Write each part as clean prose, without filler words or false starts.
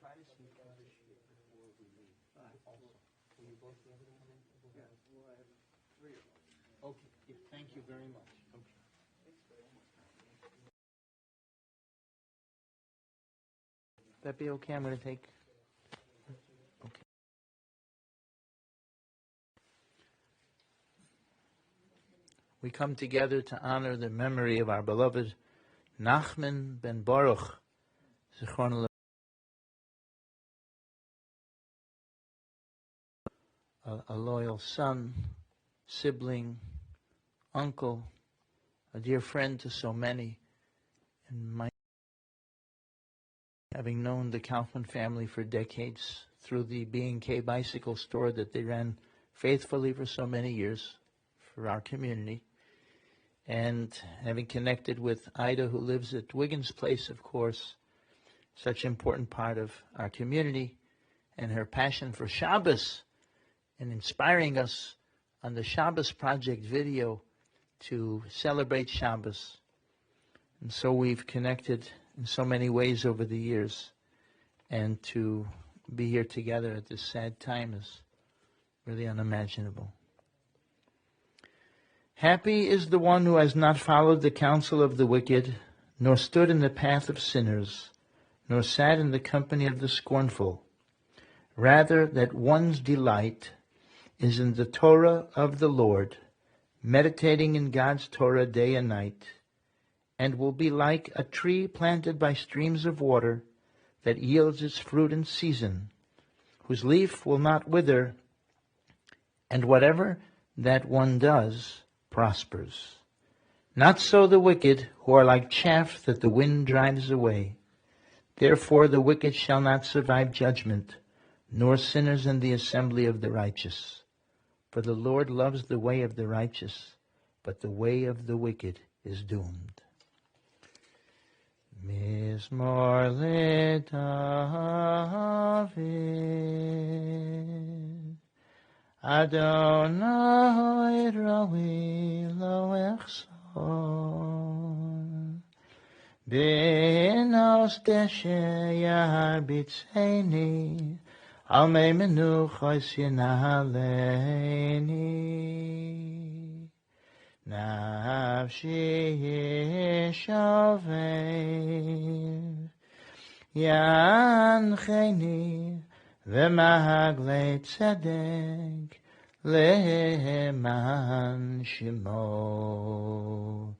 try to see Kaddish before we leave. Also, will you both be able to come in? Yeah, well, I have 3 of them. Okay, yeah, thank you very much. Okay. That be okay? I'm going to take. Okay. We come together to honor the memory of our beloved Nachman ben Baruch, Zichron a loyal son, sibling, uncle, a dear friend to so many. And my having known the Kaufman family for decades through the B&K bicycle store that they ran faithfully for so many years for our community, and having connected with Ida, who lives at Wiggins Place, of course, such an important part of our community, and her passion for Shabbos, and inspiring us on the Shabbos Project video to celebrate Shabbos. And so we've connected in so many ways over the years, and to be here together at this sad time is really unimaginable. Happy is the one who has not followed the counsel of the wicked, nor stood in the path of sinners, nor sat in the company of the scornful. Rather, that one's delight is in the Torah of the Lord, meditating in God's Torah day and night, and will be like a tree planted by streams of water that yields its fruit in season, whose leaf will not wither, and whatever that one does prospers. Not so the wicked, who are like chaff that the wind drives away. Therefore the wicked shall not survive judgment, nor sinners in the assembly of the righteous. For the Lord loves the way of the righteous, but the way of the wicked is doomed. Mizmor LeDavid, Adonai Rawi lo echson, Benos deshe yarbitzeni, Al mei menuchos yinaleini. Nafshi yishover, Yancheni, V'mahagle tzedek, Leman shimo,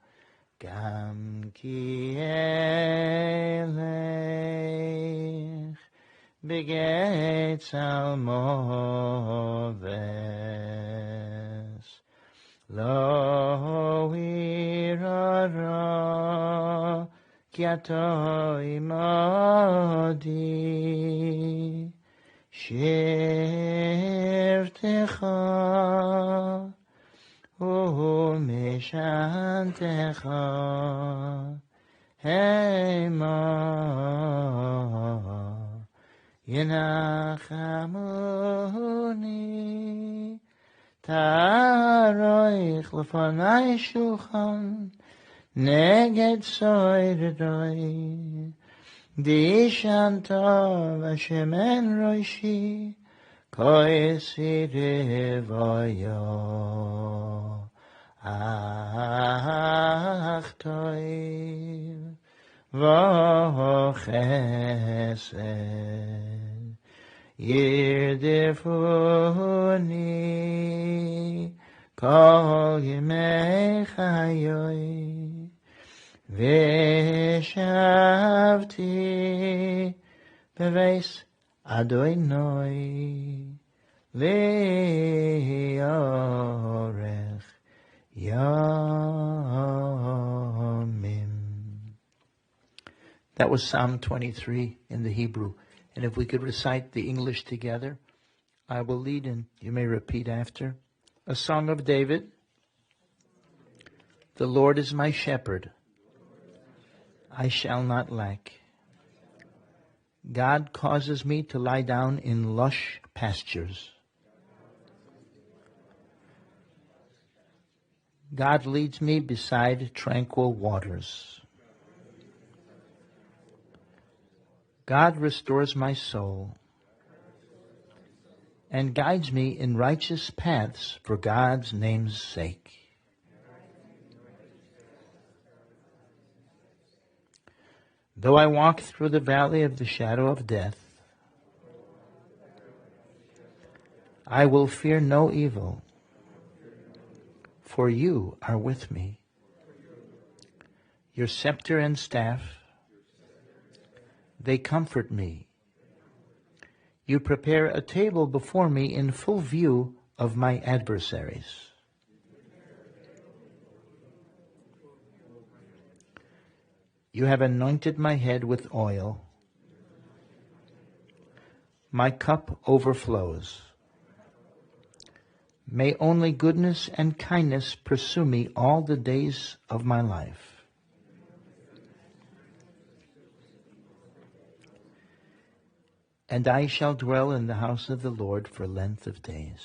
Gam ki elech, B'getz almoves. Lo irara ki ato imadi shivtecha u'mishantecha hema yinachamuni Taroich lefanai shulchan neged soirdoi Dishan tov Hashem en roishi koisi revoyo ach toiv vo chesed Yirdefuni kol yemei chayoi Veshavti beveis Adonai leorech yomim. That was Psalm 23 in the Hebrew. And if we could recite the English together, I will lead and you may repeat after. A song of David. The Lord is my shepherd. I shall not lack. God causes me to lie down in lush pastures. God leads me beside tranquil waters. God restores my soul and guides me in righteous paths for God's name's sake. Though I walk through the valley of the shadow of death, I will fear no evil, for you are with me. Your scepter and staff, they comfort me. You prepare a table before me in full view of my adversaries. You have anointed my head with oil. My cup overflows. May only goodness and kindness pursue me all the days of my life. And I shall dwell in the house of the Lord for length of days.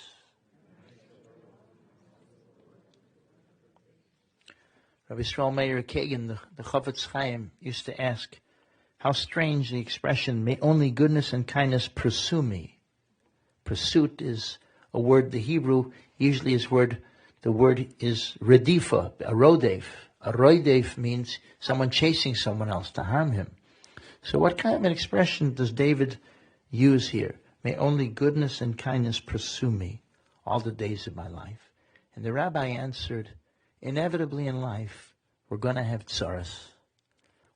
Rabbi Yisrael Meir Kagan, the Chofetz Chaim, used to ask, how strange the expression, may only goodness and kindness pursue me. Pursuit is a word, the Hebrew usually the word is redifa, a rodef. A rodef means someone chasing someone else to harm him. So what kind of an expression does David use here? May only goodness and kindness pursue me all the days of my life. And the rabbi answered, inevitably in life, we're going to have tsaras.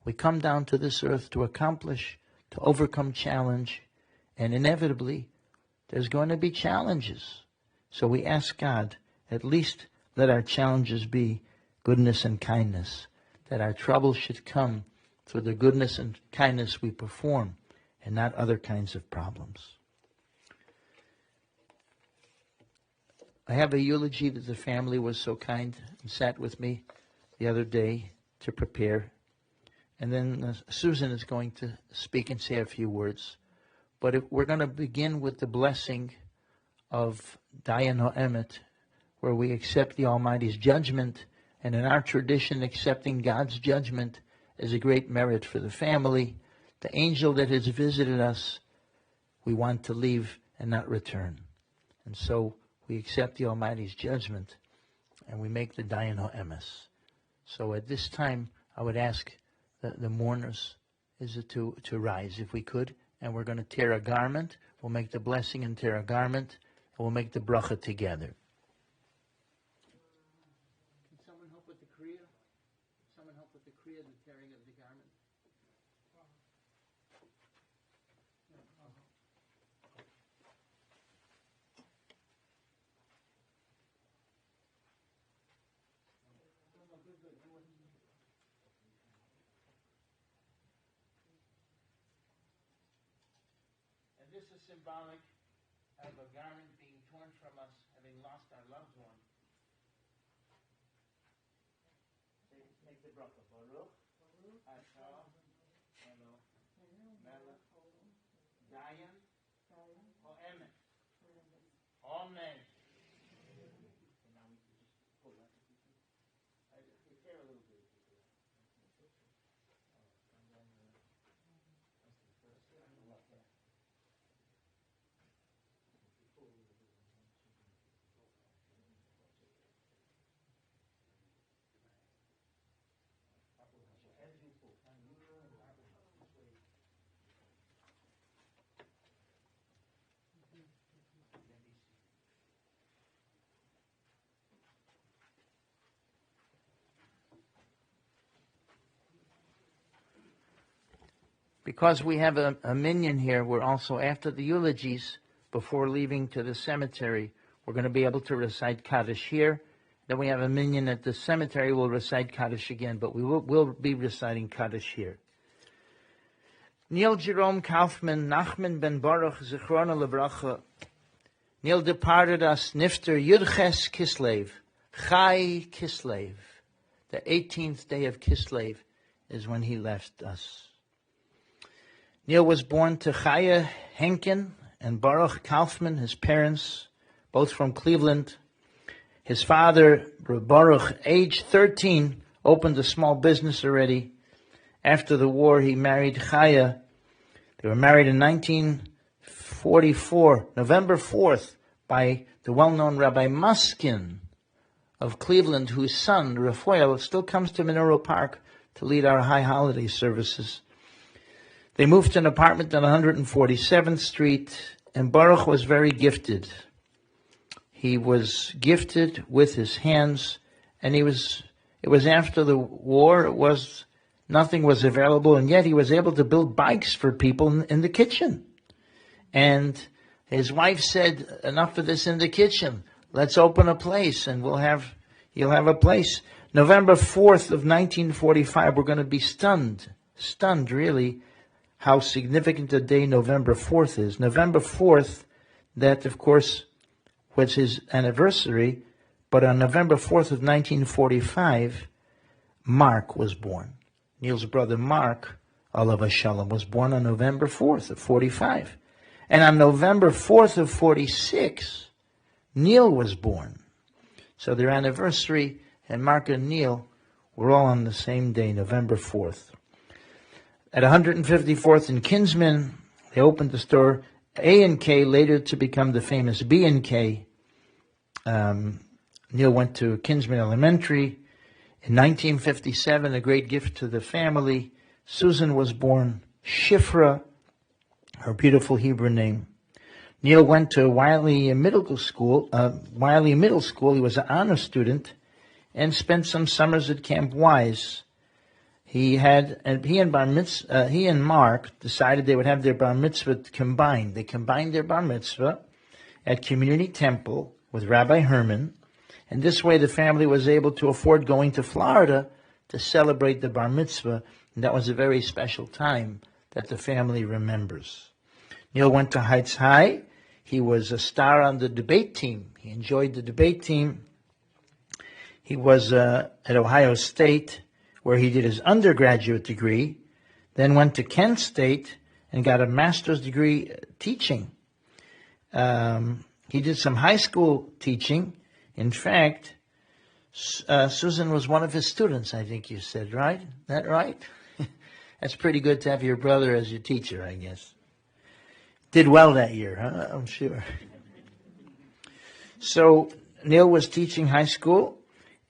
We come down to this earth to accomplish, to overcome challenge, and inevitably, there's going to be challenges. So we ask God, at least let our challenges be goodness and kindness, that our troubles should come through the goodness and kindness we perform, and not other kinds of problems. I have a eulogy that the family was so kind and sat with me the other day to prepare. And then Susan is going to speak and say a few words. But we're going to begin with the blessing of Dayan Ha'emet, where we accept the Almighty's judgment. And in our tradition, accepting God's judgment is a great merit for the family. The angel that has visited us, we want to leave and not return. And so we accept the Almighty's judgment and we make the Dayan Ha'emes. So at this time, I would ask the mourners to rise if we could. And we're going to tear a garment. We'll make the blessing and tear a garment. And we'll make the bracha together. Can someone help with the kriya? Someone help with the kriya, the tearing of the garment? And this is symbolic of a garment being torn from us, having lost our loved one. Make the bracha. Baruch, Asher, Elo, Melech, Dayan, Ha'emet. Amen. Now we can just pull that. Tear a little bit. Because we have a minyan here, we're also, after the eulogies, before leaving to the cemetery, we're going to be able to recite Kaddish here. Then we have a minyan at the cemetery, we'll recite Kaddish again, but we'll be reciting Kaddish here. Neil Jerome Kaufman, Nachman ben Baruch, Zichrona Lebracha. Neil departed us, Nifter Yudches Kislev, Chai Kislev. The 18th day of Kislev is when he left us. Neil was born to Chaya Henkin and Baruch Kaufman, his parents, both from Cleveland. His father, Baruch, age 13, opened a small business already. After the war, he married Chaya. They were married in 1944, November 4th, by the well-known Rabbi Muskin of Cleveland, whose son, Raphael, still comes to Menlo Park to lead our high holiday services. They moved to an apartment on 147th Street, and Baruch was very gifted. He was gifted with his hands, and it was after the war. Nothing was available, and yet he was able to build bikes for people in the kitchen. And his wife said, enough of this in the kitchen. Let's open a place, and you'll have a place. November 4th of 1945, we're going to be stunned really, how significant a day November 4th is. November 4th, that of course was his anniversary, but on November 4th of 1945, Mark was born. Neil's brother Mark, Alav Shalom, was born on November 4th of 45. And on November 4th of 46, Neil was born. So their anniversary, and Mark and Neil were all on the same day, November 4th. At 154th and Kinsman, they opened the store A&K, later to become the famous B&K. Neil went to Kinsman Elementary. In 1957, a great gift to the family, Susan was born, Shifra, her beautiful Hebrew name. Neil went to Wiley Middle School. He was an honor student and spent some summers at Camp Wise. He and Mark decided they would have their bar mitzvah combined. They combined their bar mitzvah at Community Temple with Rabbi Herman, and this way the family was able to afford going to Florida to celebrate the bar mitzvah, and that was a very special time that the family remembers. Neil went to Heights High. He was a star on the debate team. He enjoyed the debate team. He was at Ohio State, where he did his undergraduate degree, then went to Kent State and got a master's degree teaching. He did some high school teaching. In fact, Susan was one of his students, I think you said, right? That right? That's pretty good to have your brother as your teacher, I guess. Did well that year, huh? I'm sure. So Neil was teaching high school,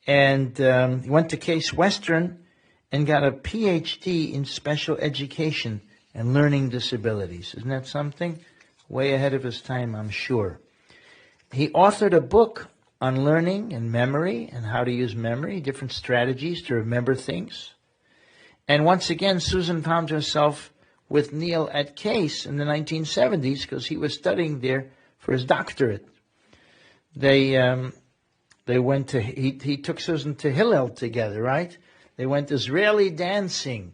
and he went to Case Western and got a PhD in special education and learning disabilities. Isn't that something? Way ahead of his time, I'm sure. He authored a book on learning and memory and how to use memory, different strategies to remember things. And once again, Susan found herself with Neil at Case in the 1970s because he was studying there for his doctorate. They went to, he took Susan to Hillel together, right? They went Israeli dancing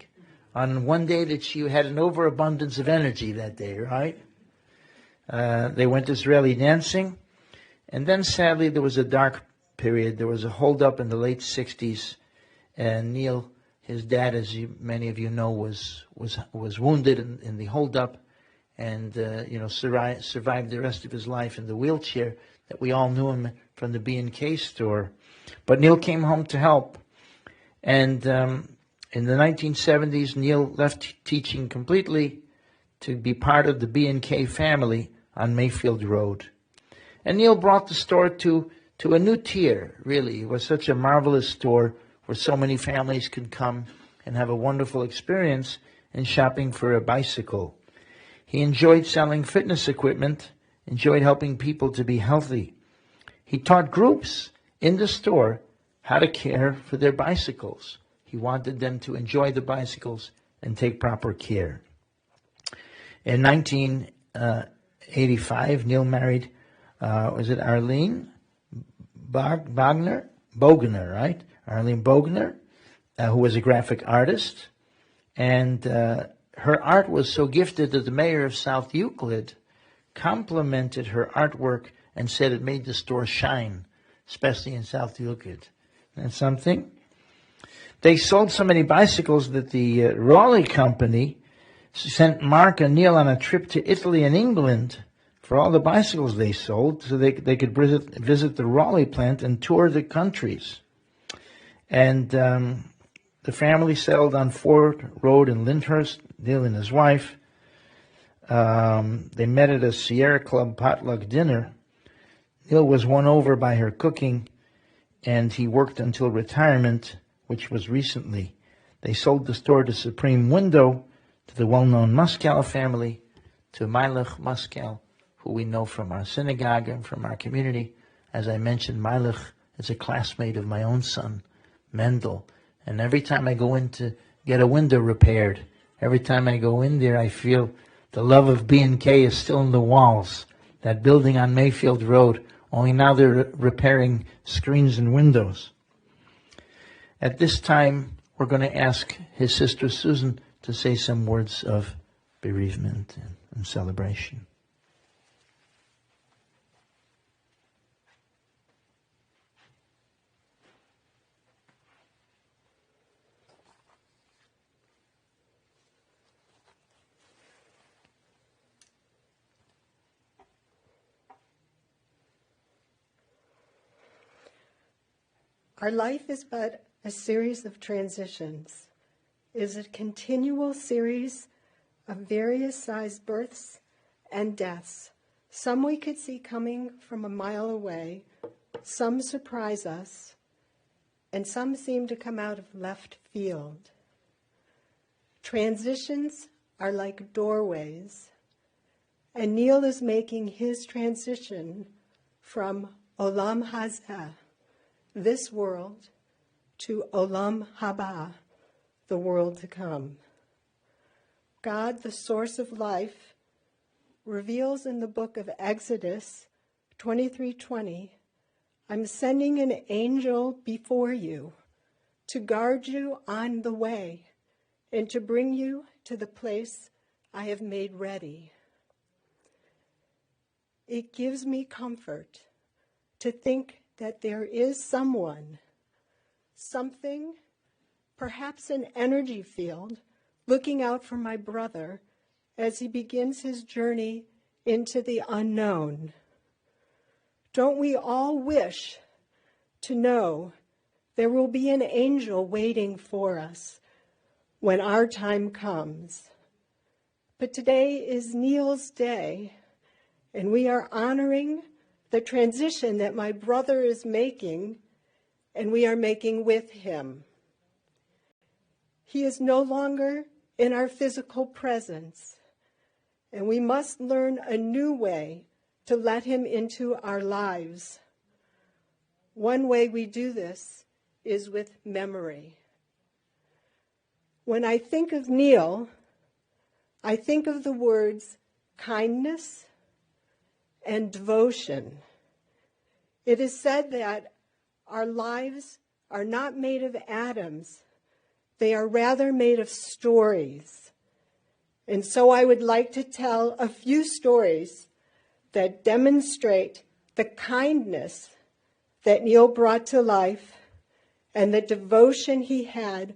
on one day that she had an overabundance of energy that day, right? They went Israeli dancing. And then sadly there was a dark period. There was a holdup in the late 60s. And Neil, his dad, as many of you know, was wounded in the holdup and survived the rest of his life in the wheelchair that we all knew him from the B&K store. But Neil came home to help. And in the 1970s, Neil left teaching completely to be part of the B&K family on Mayfield Road. And Neil brought the store to a new tier, really. It was such a marvelous store where so many families could come and have a wonderful experience in shopping for a bicycle. He enjoyed selling fitness equipment, enjoyed helping people to be healthy. He taught groups in the store how to care for their bicycles. He wanted them to enjoy the bicycles and take proper care. In 1985, Neil married, Arlene Bogner, right? Arlene Bogner, who was a graphic artist. And her art was so gifted that the mayor of South Euclid complimented her artwork and said it made the store shine, especially in South Euclid. That's something. They sold so many bicycles that the Raleigh company sent Mark and Neil on a trip to Italy and England for all the bicycles they sold so they could visit the Raleigh plant and tour the countries. And the family settled on Ford Road in Lyndhurst, Neil and his wife. They met at a Sierra Club potluck dinner. Neil was won over by her cooking, and he worked until retirement, which was recently. They sold the store to Supreme Window, to the well-known Muscal family, to Meilich Muscal, who we know from our synagogue and from our community. As I mentioned, Meilich is a classmate of my own son, Mendel. And every time I go in to get a window repaired, every time I go in there, I feel the love of B&K is still in the walls. That building on Mayfield Road, only now they're repairing screens and windows. At this time, we're going to ask his sister Susan to say some words of bereavement and celebration. Our life is but a series of transitions, is a continual series of various sized births and deaths. Some we could see coming from a mile away, some surprise us, and some seem to come out of left field. Transitions are like doorways, and Neil is making his transition from Olam Hazeh, this world, to Olam Haba, the world to come. God, the source of life, reveals in the book of Exodus 23:20, I'm sending an angel before you to guard you on the way and to bring you to the place I have made ready. It gives me comfort to think that there is someone, something, perhaps an energy field, looking out for my brother as he begins his journey into the unknown. Don't we all wish to know there will be an angel waiting for us when our time comes? But today is Neil's day, and we are honoring the transition that my brother is making, and we are making with him. He is no longer in our physical presence, and we must learn a new way to let him into our lives. One way we do this is with memory. When I think of Neil, I think of the words kindness and devotion. It is said that our lives are not made of atoms. They are rather made of stories. And so I would like to tell a few stories that demonstrate the kindness that Neil brought to life and the devotion he had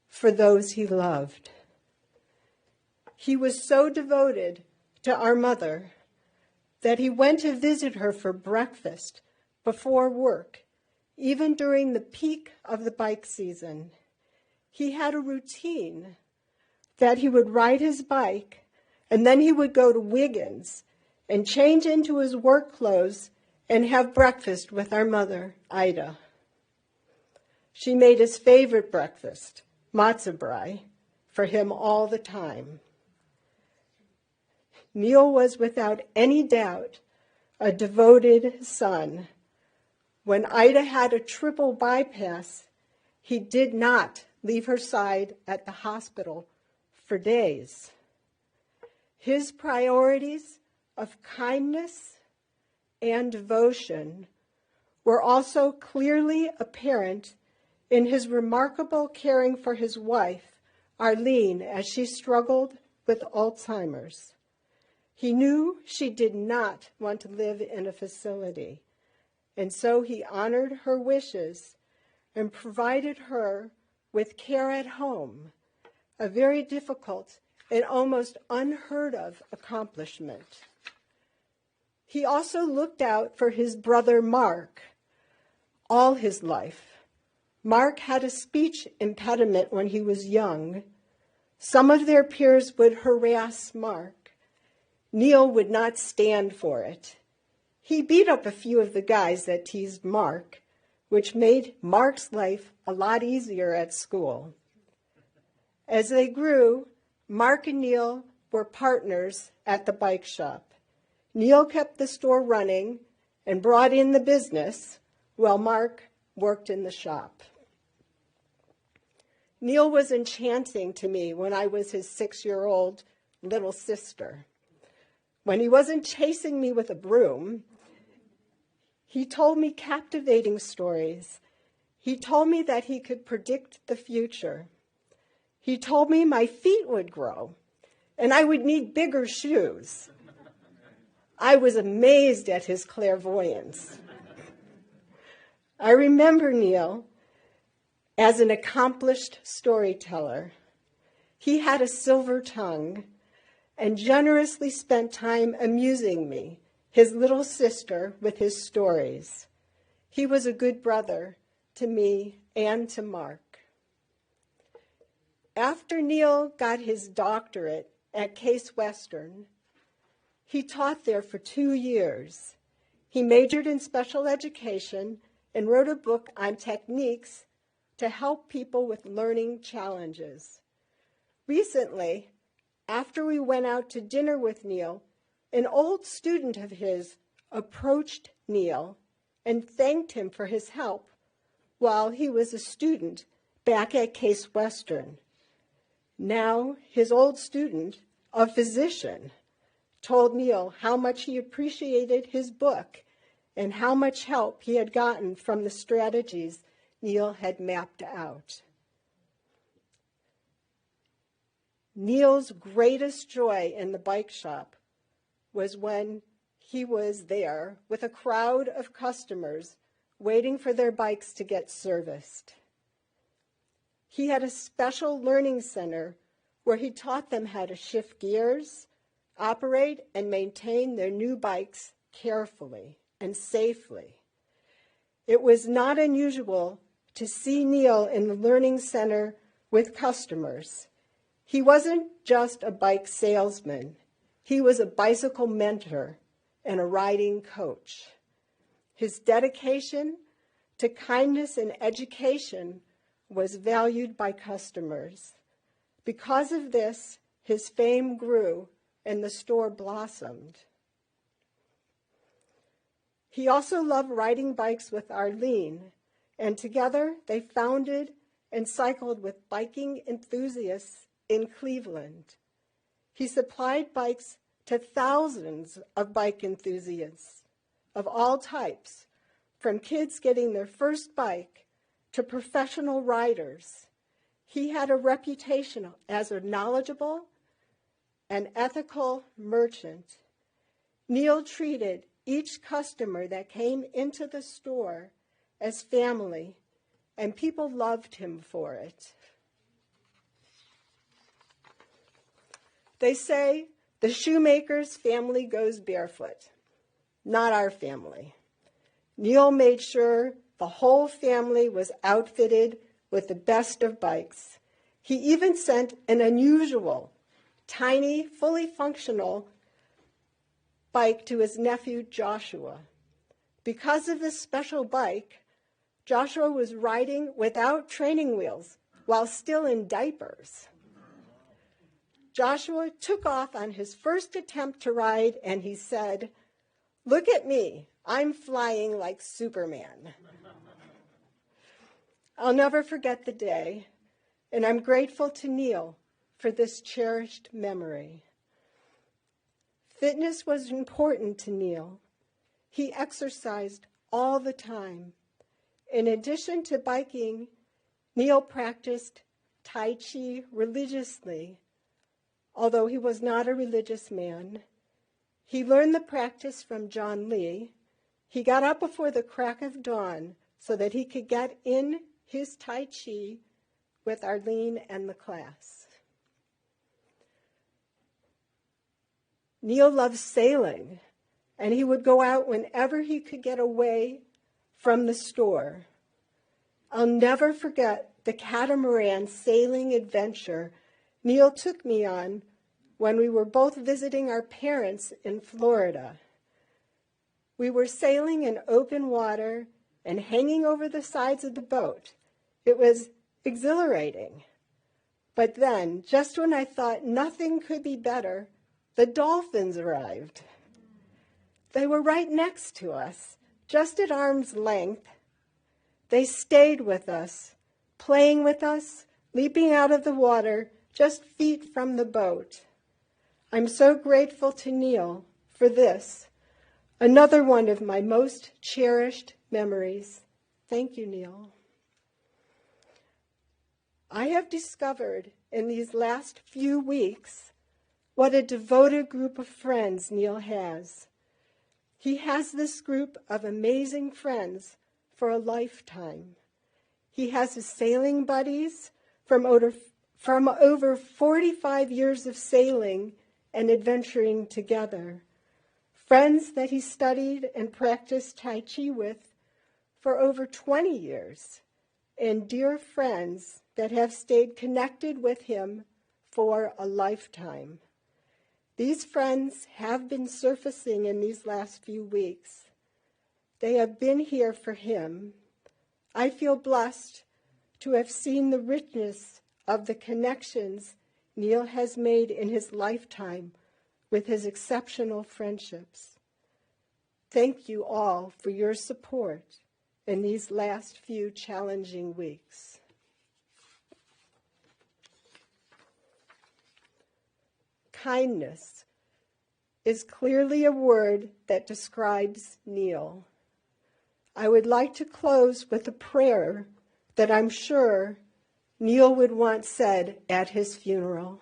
for those he loved. He was so devoted to our mother that he went to visit her for breakfast before work, even during the peak of the bike season. He had a routine that he would ride his bike, and then he would go to Wiggins and change into his work clothes and have breakfast with our mother, Ida. She made his favorite breakfast, matzah brai, for him all the time. Neil was without any doubt a devoted son. When Ida had a triple bypass, he did not leave her side at the hospital for days. His priorities of kindness and devotion were also clearly apparent in his remarkable caring for his wife, Arlene, as she struggled with Alzheimer's. He knew she did not want to live in a facility, and so he honored her wishes and provided her with care at home, a very difficult and almost unheard of accomplishment. He also looked out for his brother Mark all his life. Mark had a speech impediment when he was young. Some of their peers would harass Mark, Neil would not stand for it. He beat up a few of the guys that teased Mark, which made Mark's life a lot easier at school. As they grew, Mark and Neil were partners at the bike shop. Neil kept the store running and brought in the business, while Mark worked in the shop. Neil was enchanting to me when I was his 6-year-old little sister. When he wasn't chasing me with a broom, he told me captivating stories. He told me that he could predict the future. He told me my feet would grow and I would need bigger shoes. I was amazed at his clairvoyance. I remember Neil as an accomplished storyteller. He had a silver tongue and generously spent time amusing me, his little sister, with his stories. He was a good brother to me and to Mark. After Neil got his doctorate at Case Western, he taught there for 2 years. He majored in special education and wrote a book on techniques to help people with learning challenges. Recently, after we went out to dinner with Neil, an old student of his approached Neil and thanked him for his help while he was a student back at Case Western. Now, his old student, a physician, told Neil how much he appreciated his book and how much help he had gotten from the strategies Neil had mapped out. Neil's greatest joy in the bike shop was when he was there with a crowd of customers waiting for their bikes to get serviced. He had a special learning center where he taught them how to shift gears, operate, and maintain their new bikes carefully and safely. It was not unusual to see Neil in the learning center with customers. He wasn't just a bike salesman. He was a bicycle mentor and a riding coach. His dedication to kindness and education was valued by customers. Because of this, his fame grew and the store blossomed. He also loved riding bikes with Arlene, and together they founded and cycled with biking enthusiasts in Cleveland. He supplied bikes to thousands of bike enthusiasts of all types, from kids getting their first bike to professional riders. He had a reputation as a knowledgeable and ethical merchant. Neil treated each customer that came into the store as family, and people loved him for it. They say the shoemaker's family goes barefoot. Not our family. Neil made sure the whole family was outfitted with the best of bikes. He even sent an unusual, tiny, fully functional bike to his nephew Joshua. Because of this special bike, Joshua was riding without training wheels while still in diapers. Joshua took off on his first attempt to ride, and he said, "Look at me, I'm flying like Superman." I'll never forget the day, and I'm grateful to Neil for this cherished memory. Fitness was important to Neil. He exercised all the time. In addition to biking, Neil practiced Tai Chi religiously. Although he was not a religious man, he learned the practice from John Lee. He got up before the crack of dawn so that he could get in his Tai Chi with Arlene and the class. Neil loved sailing, and he would go out whenever he could get away from the store. I'll never forget the catamaran sailing adventure Neil took me on when we were both visiting our parents in Florida. We were sailing in open water and hanging over the sides of the boat. It was exhilarating. But then, just when I thought nothing could be better, the dolphins arrived. They were right next to us, just at arm's length. They stayed with us, playing with us, leaping out of the water just feet from the boat. I'm so grateful to Neil for this, another one of my most cherished memories. Thank you, Neil. I have discovered in these last few weeks what a devoted group of friends Neil has. He has this group of amazing friends for a lifetime. He has his sailing buddies from over 45 years of sailing and adventuring together. Friends that he studied and practiced Tai Chi with for over 20 years. And dear friends that have stayed connected with him for a lifetime. These friends have been surfacing in these last few weeks. They have been here for him. I feel blessed to have seen the richness of the connections Neil has made in his lifetime with his exceptional friendships. Thank you all for your support in these last few challenging weeks. Kindness is clearly a word that describes Neil. I would like to close with a prayer that I'm sure Neil would want said at his funeral.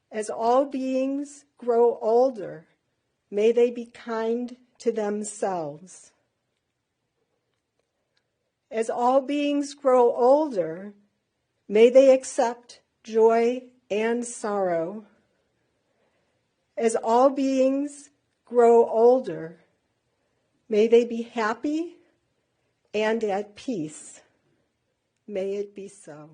As all beings grow older, may they be kind to themselves. As all beings grow older, may they accept joy and sorrow. As all beings grow older, may they be happy and at peace. May it be so.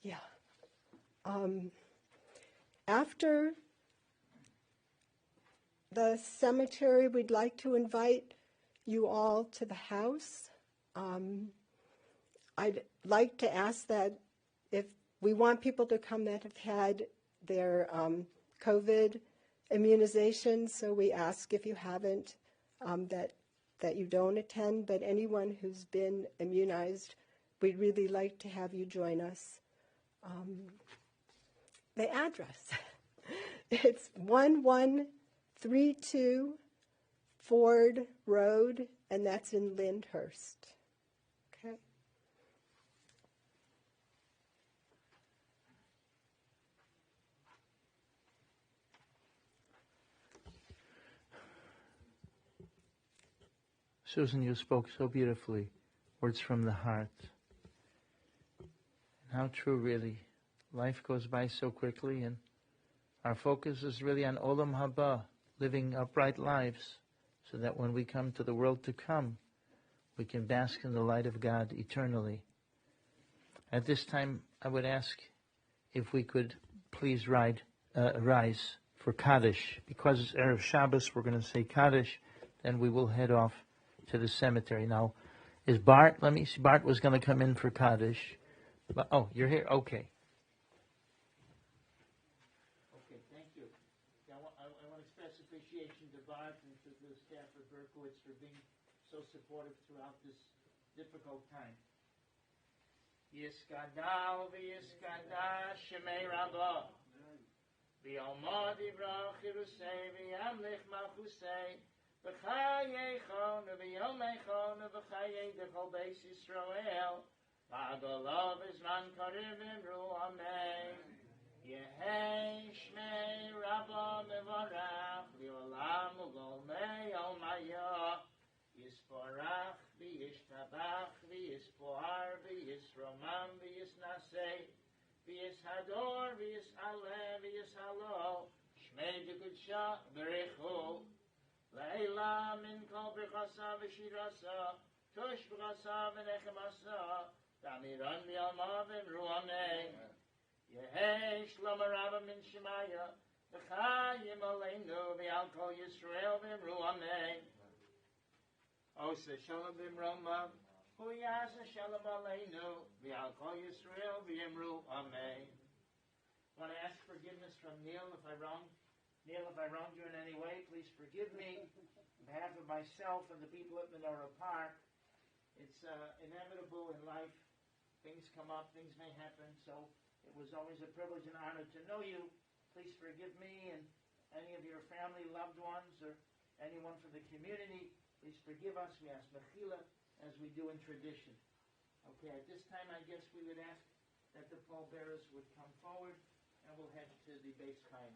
Yeah. After the cemetery, we'd like to invite you all to the house. I'd like to ask that if we want people to come that have had their COVID immunization, so we ask if you haven't, that you don't attend, but anyone who's been immunized, we'd really like to have you join us. The address, it's 1132 Ford Road, and that's in Lyndhurst. Okay. Susan, you spoke so beautifully. Words from the heart. How true, really. Life goes by so quickly, and our focus is really on Olam Haba, living upright lives, so that when we come to the world to come, we can bask in the light of God eternally. At this time, I would ask if we could please rise for Kaddish. Because it's Erev Shabbos, we're going to say Kaddish, then we will head off to the cemetery. Now, is Bart, let me see, Bart was going to come in for Kaddish. But, oh, you're here? Okay. Okay, thank you. I want to express appreciation to Bart and to the staff of Berkowitz for being so supportive throughout this difficult time. Yiskadal v'yiskadash shemei Rabba v'yomad yivrach Yerusei v'yamlich malchusei v'chayeichon v'yomeichon v'chayei d'chol beis Yisrael v'adolav izman karim imru amen. Yehei shmei Rabba mevarach v'olam u'golmei almaya Yisparach v'yishtabach v'yispoar v'yisromam v'yisnasei Yisale v'Yishalo, Shmei Dekudsha v'Rechu, Leila min kol b'chasa v'shirasa, Tush b'chasa v'nechemasa, Damiran v'yalma v'imru amen. Yehei Shlomo Rabba min Shemaya, V'chayim aleinu v'al kol Yisrael v'imru amen. Osa shalom v'imroma, Hu yasa shalom aleinu v'al kol Yisrael v'imru amen. I want to ask forgiveness from Neil if I wronged you in any way. Please forgive me on behalf of myself and the people at Menorah Park. It's inevitable in life. Things come up, things may happen, so it was always a privilege and honor to know you. Please forgive me and any of your family, loved ones, or anyone from the community. Please forgive us. We ask Mechila as we do in tradition. Okay, at this time I guess we would ask that the pallbearers would come forward and we'll head to the base kind.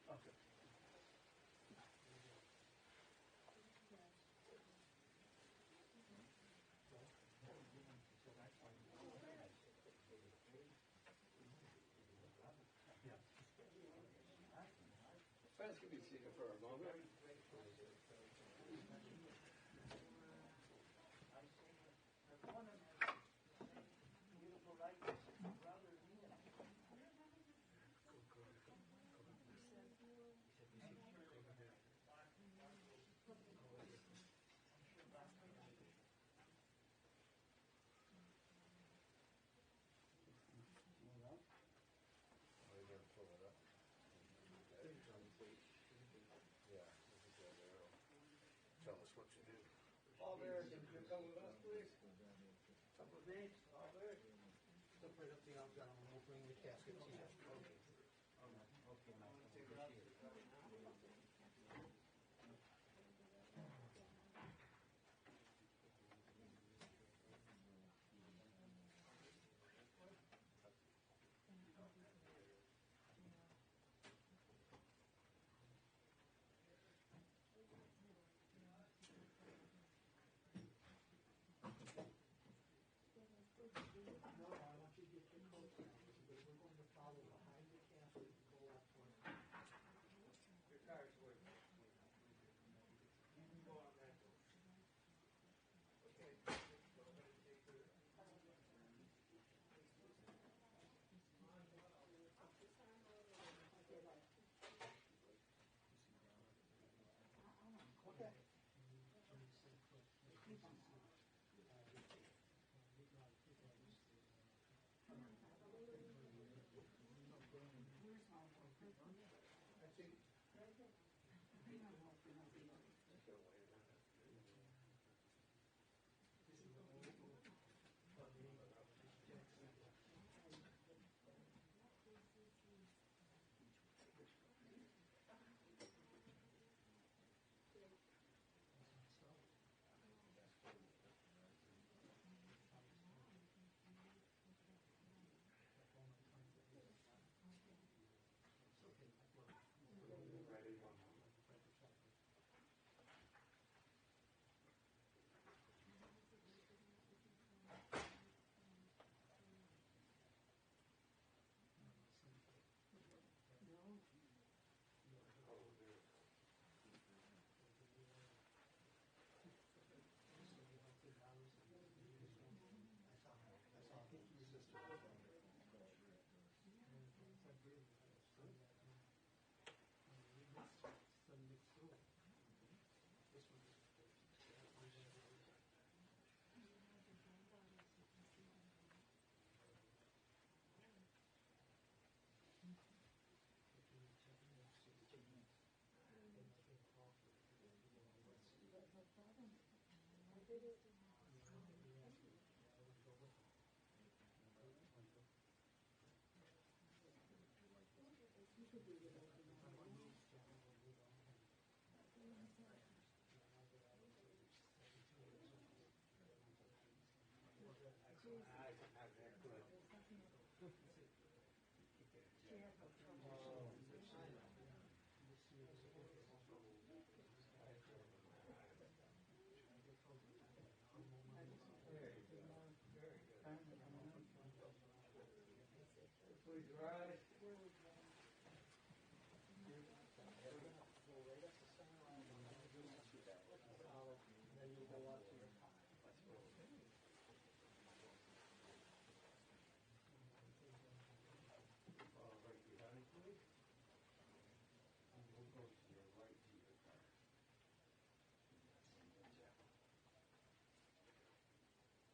Okay. Friends can be seated for a moment. Beautiful likeness of my brother Neil. Are you going to pull it up? Yeah, this is where they'll tell us what you do. All there, can you come with us, please? Couple of names, all there. Step right up to the young gentleman, we'll bring the casket to you. No, I want you to get your coat down, because we're going to follow behind the casket and go up towards it. Your car's where? You can go on that door. Okay, go ahead and take your... Okay. I think... Ready, one moment. Please rise. Then you go up to your Right behind you. And we'll go to your right to your car.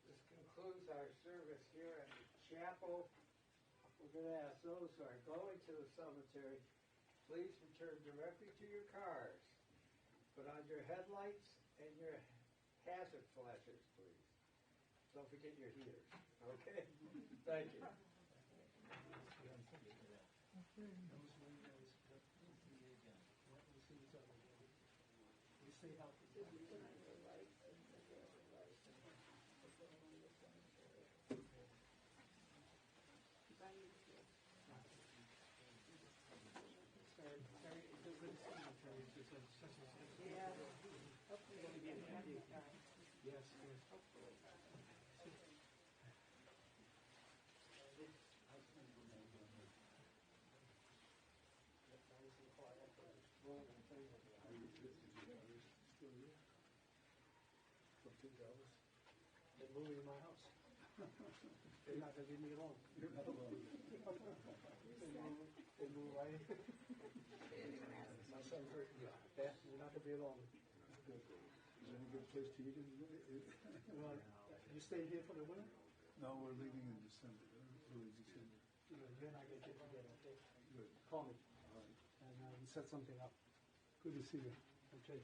This concludes our service here at the chapel. We're going to ask those who are going to the cemetery, please return directly to your cars. Put on your headlights and your hazard flashers, please. Don't forget your heaters, okay? Thank you. They're moving in my house. They're not gonna leave me alone. You're not alone. They move right in. My son's hurt, yeah, you're not gonna be alone. Good. Is there any good place to eat Well, you stay here for the winter? No, we're leaving in December, early December. You know, you and I get together, okay? Good. Call me, All right. and we'll set something up. Good to see you. Okay.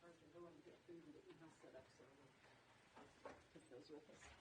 Charge and go and get food and get your house set up, so we'll take those with us.